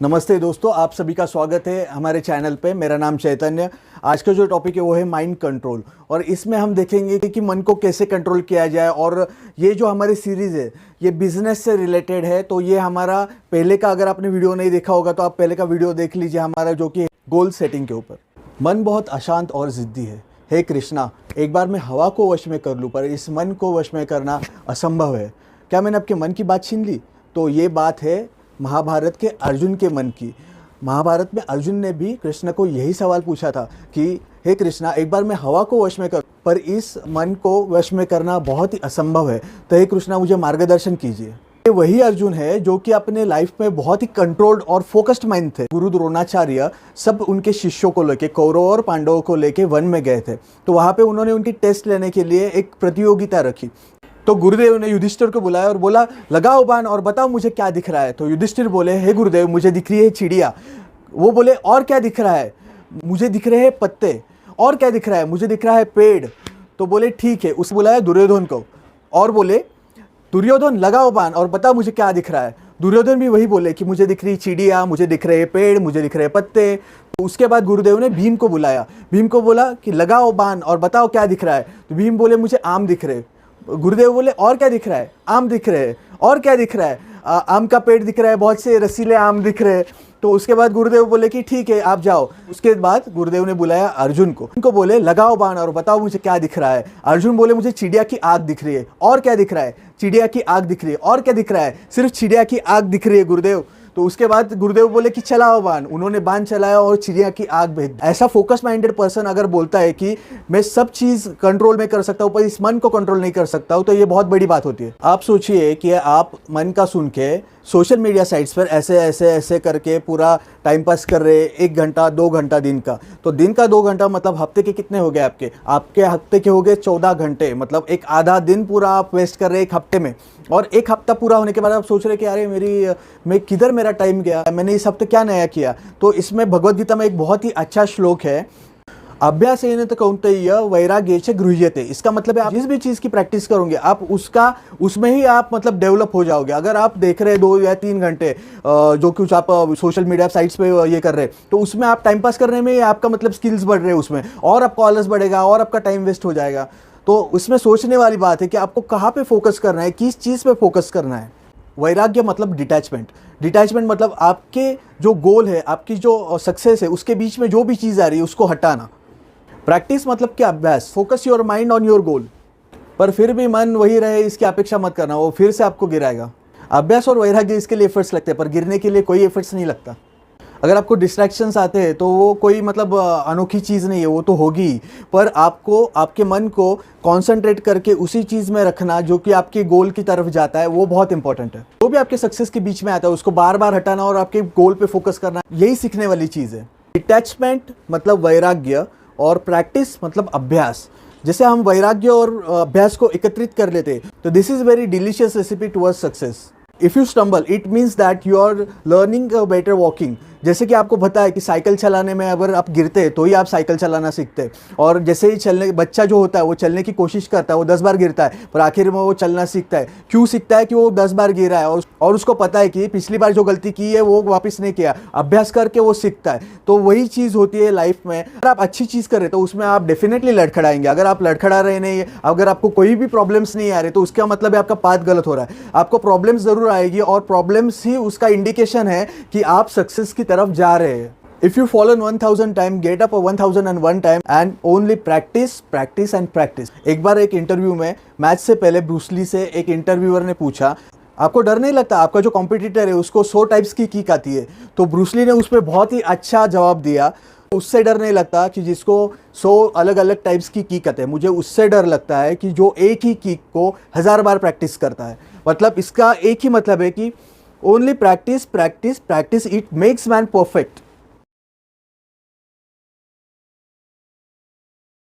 नमस्ते दोस्तों, आप सभी का स्वागत है हमारे चैनल पे। मेरा नाम चैतन्य। आज का जो टॉपिक है वो है माइंड कंट्रोल, और इसमें हम देखेंगे कि मन को कैसे कंट्रोल किया जाए। और ये जो हमारी सीरीज़ है ये बिजनेस से रिलेटेड है, तो ये हमारा पहले का, अगर आपने वीडियो नहीं देखा होगा तो आप पहले का वीडियो देख लीजिए हमारा, जो कि गोल सेटिंग के ऊपर। मन बहुत अशांत और ज़िद्दी है। हे कृष्णा, एक बार मैं हवा को वश में कर लूँ, पर इस मन को वश में करना असंभव है। क्या मैंने आपके मन की बात छीन ली? तो ये बात है महाभारत के अर्जुन के मन की। महाभारत में अर्जुन ने भी कृष्ण को यही सवाल पूछा था कि हे कृष्णा, एक बार मैं हवा को वश में कर, पर इस मन को वश में करना बहुत ही असंभव है, तो हे कृष्णा मुझे मार्गदर्शन कीजिए। ये वही अर्जुन है जो कि अपने लाइफ में बहुत ही कंट्रोल्ड और फोकस्ड माइंड थे। गुरु द्रोणाचार्य सब उनके शिष्यों को लेके, कौरवों और पांडवों को लेके वन में गए थे, तो वहाँ पे उन्होंने उनकी टेस्ट लेने के लिए एक प्रतियोगिता रखी। तो गुरुदेव ने युधिष्ठिर को बुलाया और बोला, लगाओ बाण और बताओ मुझे क्या दिख रहा है। तो युधिष्ठिर बोले, हे गुरुदेव, मुझे दिख रही है चिड़िया। वो बोले, और क्या दिख रहा है? मुझे दिख रहे हैं पत्ते। और क्या दिख रहा है? मुझे दिख रहा है पेड़। तो बोले ठीक है। उस बुलाया दुर्योधन को और बोले, दुर्योधन लगाओ बाण और बताओ मुझे क्या दिख रहा है। दुर्योधन भी वही बोले कि मुझे दिख रही चिड़िया, मुझे दिख रहे पेड़, मुझे दिख रहे पत्ते। तो उसके बाद गुरुदेव ने भीम को बुलाया। भीम को बोला कि लगाओ बाण और बताओ क्या दिख रहा है। तो भीम बोले, मुझे आम दिख रहे। गुरुदेव बोले, और क्या दिख रहा है? आम दिख रहे हैं। और क्या दिख रहा है? आम का पेड़ दिख रहा है, बहुत से रसीले आम दिख रहे हैं। तो उसके बाद गुरुदेव बोले कि ठीक है, आप जाओ। उसके बाद गुरुदेव ने बुलाया अर्जुन को। उनको बोले, लगाओ बाण और बताओ मुझे क्या दिख रहा है। अर्जुन बोले, मुझे चिड़िया की आग दिख रही है। और क्या दिख रहा है? चिड़िया की आग दिख रही है। और क्या दिख रहा है? सिर्फ चिड़िया की आग दिख रही है गुरुदेव। तो उसके बाद गुरुदेव बोले कि चलाओ बाण। उन्होंने बाण चलाया और चिड़िया की आग भेज। ऐसा फोकस माइंडेड पर्सन अगर बोलता है कि मैं सब चीज़ कंट्रोल में कर सकता हूँ पर इस मन को कंट्रोल नहीं कर सकता हूँ, तो ये बहुत बड़ी बात होती है। आप सोचिए कि आप मन का सुन के सोशल मीडिया साइट्स पर ऐसे ऐसे ऐसे करके पूरा टाइम पास कर रहे, 1 घंटा 2 घंटा दिन का। तो दिन का 2 घंटा मतलब हफ्ते के कितने हो गए आपके हफ्ते के हो गए 14 घंटे। मतलब एक आधा दिन पूरा आप वेस्ट कर रहे हैं एक हफ्ते में। और एक हफ्ता पूरा होने के बाद आप सोच रहे कि अरे मैं किधर मेरा टाइम गया, मैंने इस हफ्ते क्या नया किया। तो इसमें भगवद गीता में एक बहुत ही अच्छा श्लोक है, अभ्यासेन तो कौन्तेय वैराग्येच गृह्यते। इसका मतलब है आप जिस भी चीज़ की प्रैक्टिस करोगे आप उसमें ही आप मतलब डेवलप हो जाओगे। अगर आप देख रहे 2 या 3 घंटे जो कुछ आप सोशल मीडिया साइट्स पे ये कर रहे हैं, तो उसमें आप टाइम पास करने में आपका मतलब स्किल्स बढ़ रहे हैं उसमें, और आपका आलस बढ़ेगा और आपका टाइम वेस्ट हो जाएगा। तो उसमें सोचने वाली बात है कि आपको कहाँ पे फोकस करना है, किस चीज़ पे फोकस करना है। वैराग्य मतलब डिटैचमेंट। डिटैचमेंट मतलब आपके जो गोल है, आपकी जो सक्सेस है, उसके बीच में जो भी चीज़ आ रही है उसको हटाना। प्रैक्टिस मतलब क्या? अभ्यास। Focus your mind on your goal. पर फिर भी मन वही रहे इसकी अपेक्षा मत करना, वो फिर से आपको गिराएगा। अभ्यास और वैराग्य इसके लिए एफर्ट्स लगते हैं, पर गिरने के लिए कोई एफर्ट्स नहीं लगता। अगर आपको डिस्ट्रैक्शंस आते हैं तो वो कोई मतलब अनोखी चीज़ नहीं है, वो तो होगी। पर आपको आपके मन को कॉन्सेंट्रेट करके उसी चीज़ में रखना जो कि आपके गोल की तरफ जाता है, वो बहुत इंपॉर्टेंट है। जो भी आपके सक्सेस के बीच में आता है उसको बार बार हटाना और आपके गोल पे फोकस करना, यही सीखने वाली चीज़ है। डिटैचमेंट मतलब वैराग्य और प्रैक्टिस मतलब अभ्यास। जैसे हम वैराग्य और अभ्यास को एकत्रित कर लेते तो this is very delicious recipe towards success. If you stumble it means that you are learning a better walking. जैसे कि आपको पता है कि साइकिल चलाने में अगर आप गिरते हैं तो ही आप साइकिल चलाना सीखते हैं। और जैसे ही चलने बच्चा जो होता है वो चलने की कोशिश करता है, वो 10 बार गिरता है पर आखिर में वो चलना सीखता है। क्यों सीखता है? कि वो 10 बार गिरा है और उसको पता है कि पिछली बार जो गलती की है वो वापस नहीं किया। अभ्यास करके वो सीखता है। तो वही चीज़ होती है लाइफ में। अगर आप अच्छी चीज़ कर रहे तो उसमें आप डेफिनेटली लड़खड़ाएंगे। अगर आप लड़खड़ा रहे नहीं, अगर आपको कोई भी प्रॉब्लम्स नहीं आ रहे, तो उसका मतलब है आपका पाथ गलत हो रहा है। आपको प्रॉब्लम्स ज़रूर आएगी और प्रॉब्लम्स ही उसका इंडिकेशन है कि आप सक्सेस की तरफ जा रहे हैं। If you fall on 1000 time, get up 1001 time and only practice, practice and practice. एक बार एक इंटरव्यू में मैच से पहले ब्रूस ली से एक इंटरव्यूअर ने पूछा, आपको डर नहीं लगता? आपका जो कॉम्पिटिटर है उसको 100 टाइप्स की किक आती है। तो ब्रूस ली ने उस पर बहुत ही अच्छा जवाब दिया, उससे डर नहीं लगता कि जिसको 100 अलग अलग टाइप्स की किक आते हैं, मुझे उससे डर लगता है कि जो एक ही किक को 1000 बार प्रैक्टिस करता है। मतलब इसका एक ही मतलब है कि only practice practice practice, it makes man perfect.